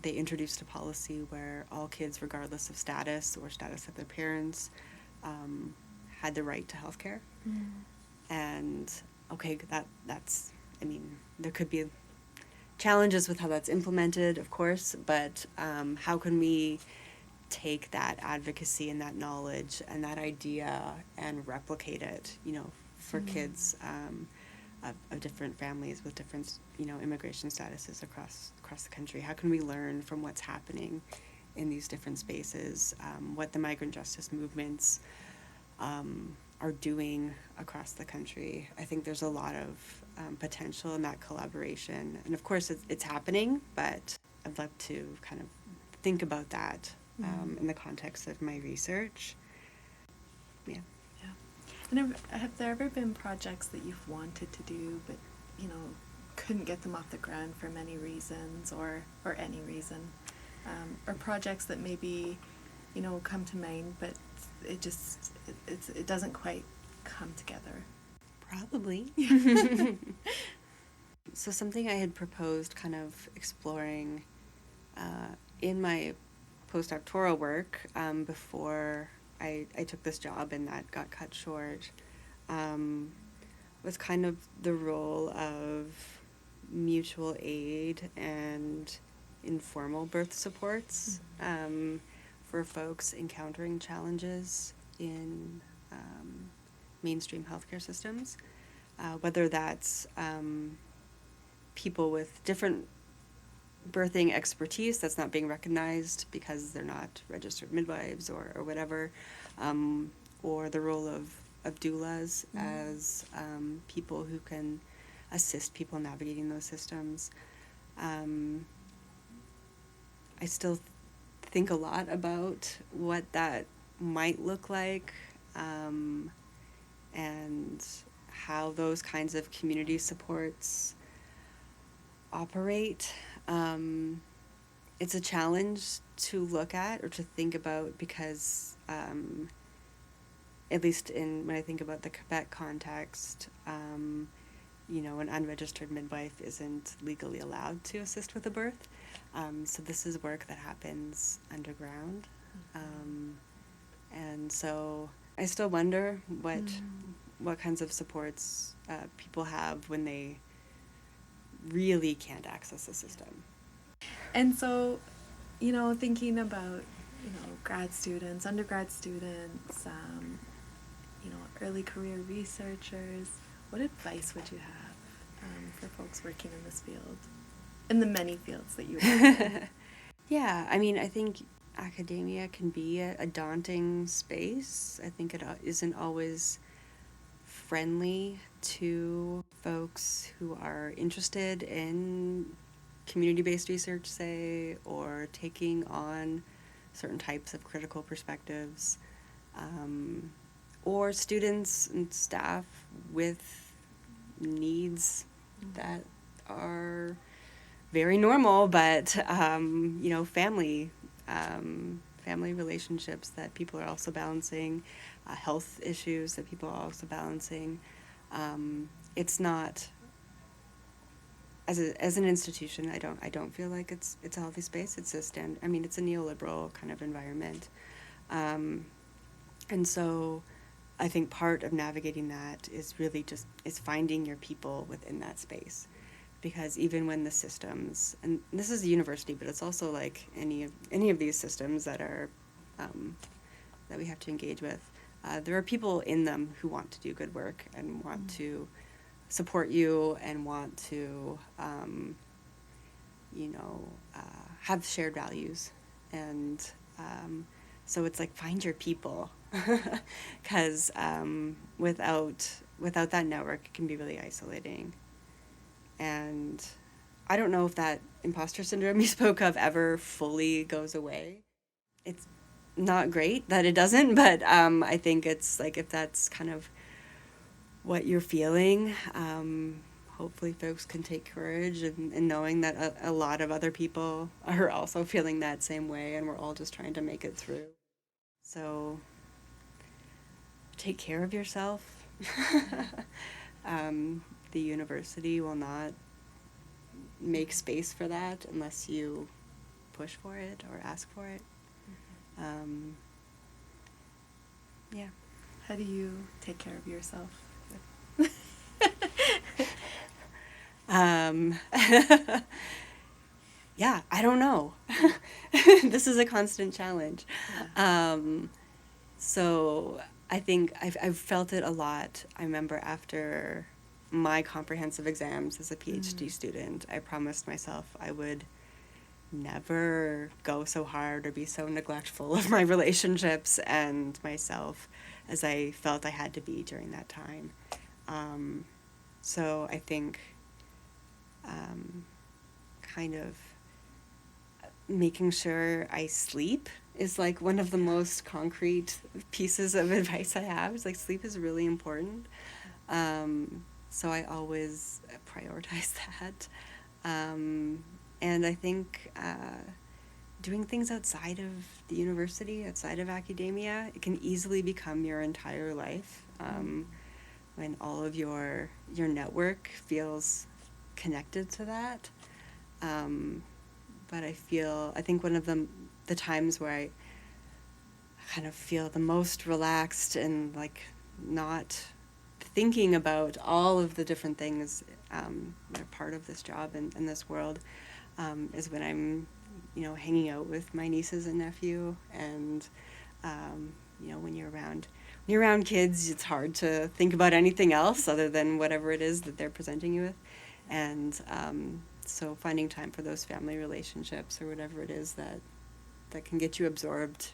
they introduced a policy where all kids, regardless of status or status of their parents, had the right to healthcare. And that's there could be challenges with how that's implemented, of course, but how can we take that advocacy and that knowledge and that idea and replicate it, for kids of different families with different, immigration statuses across the country? How can we learn from what's happening in these different spaces, what the migrant justice movements are doing across the country? I think there's a lot of potential in that collaboration, and of course it's happening, but I'd like to kind of think about that in the context of my research. And have there ever been projects that you've wanted to do but couldn't get them off the ground for many reasons or any reason, or projects that maybe come to mind but it doesn't quite come together? Probably. So something I had proposed kind of exploring in my postdoctoral work before I took this job and that got cut short was kind of the role of mutual aid and informal birth supports for folks encountering challenges in mainstream healthcare systems, whether that's people with different birthing expertise that's not being recognized because they're not registered midwives or whatever, or the role of doulas as people who can assist people navigating those systems. I still think a lot about what that might look like and how those kinds of community supports operate. It's a challenge to look at or to think about because, at least when I think about the Quebec context, an unregistered midwife isn't legally allowed to assist with a birth. So this is work that happens underground. And so I still wonder what kinds of supports people have when they really can't access the system. And so, thinking about, grad students, undergrad students, early career researchers, what advice would you have for folks working in this field, in the many fields that you work in? Yeah, I think academia can be a daunting space. I think it isn't always friendly to folks who are interested in community-based research, say, or taking on certain types of critical perspectives, or students and staff with needs that are very normal, but family relationships that people are also balancing, health issues that people are also balancing. It's not, as an institution, I don't feel like it's a healthy space. It's it's a neoliberal kind of environment, and so I think part of navigating that is really is finding your people within that space. Because even when the systems, and this is a university, but it's also like any of these systems that are that we have to engage with, there are people in them who want to do good work and want to support you and want to have shared values, and so it's like find your people, because without that network, it can be really isolating. And I don't know if that imposter syndrome you spoke of ever fully goes away. It's not great that it doesn't, but I think it's like if that's kind of what you're feeling, hopefully folks can take courage in knowing that a lot of other people are also feeling that same way, and we're all just trying to make it through. So take care of yourself. The university will not make space for that unless you push for it or ask for it. Yeah. How do you take care of yourself? Yeah, I don't know. This is a constant challenge. Yeah. So I think I've felt it a lot. I remember after my comprehensive exams as a PhD student, I promised myself I would never go so hard or be so neglectful of my relationships and myself as I felt I had to be during that time. So I think kind of making sure I sleep is like one of the most concrete pieces of advice I have. It's like sleep is really important. So I always prioritize that. And I think doing things outside of the university, outside of academia, it can easily become your entire life, when all of your network feels connected to that. But I think one of the times where I kind of feel the most relaxed and like not thinking about all of the different things that are part of this job and this world is when I'm, hanging out with my nieces and nephew, and when you're around kids, it's hard to think about anything else other than whatever it is that they're presenting you with, and so finding time for those family relationships or whatever it is that can get you absorbed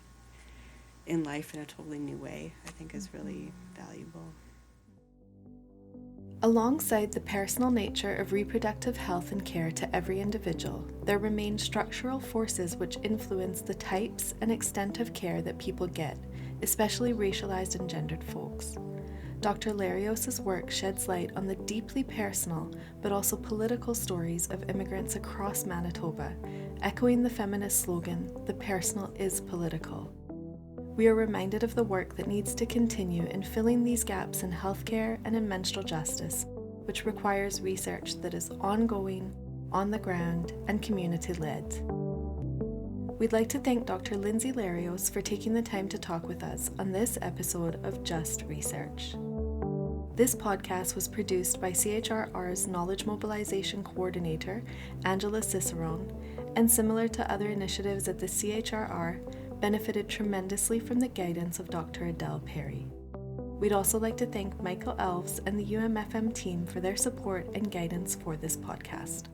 in life in a totally new way, I think is really valuable. Alongside the personal nature of reproductive health and care to every individual, there remain structural forces which influence the types and extent of care that people get, especially racialized and gendered folks. Dr. Larios' work sheds light on the deeply personal but also political stories of immigrants across Manitoba, echoing the feminist slogan, "The personal is political." We are reminded of the work that needs to continue in filling these gaps in healthcare and in menstrual justice, which requires research that is ongoing, on the ground, and community-led. We'd like to thank Dr. Lindsay Larios for taking the time to talk with us on this episode of Just Research. This podcast was produced by CHRR's Knowledge Mobilization Coordinator, Angela Cicerone, and similar to other initiatives at the CHRR, benefited tremendously from the guidance of Dr. Adele Perry. We'd also like to thank Michael Elves and the UMFM team for their support and guidance for this podcast.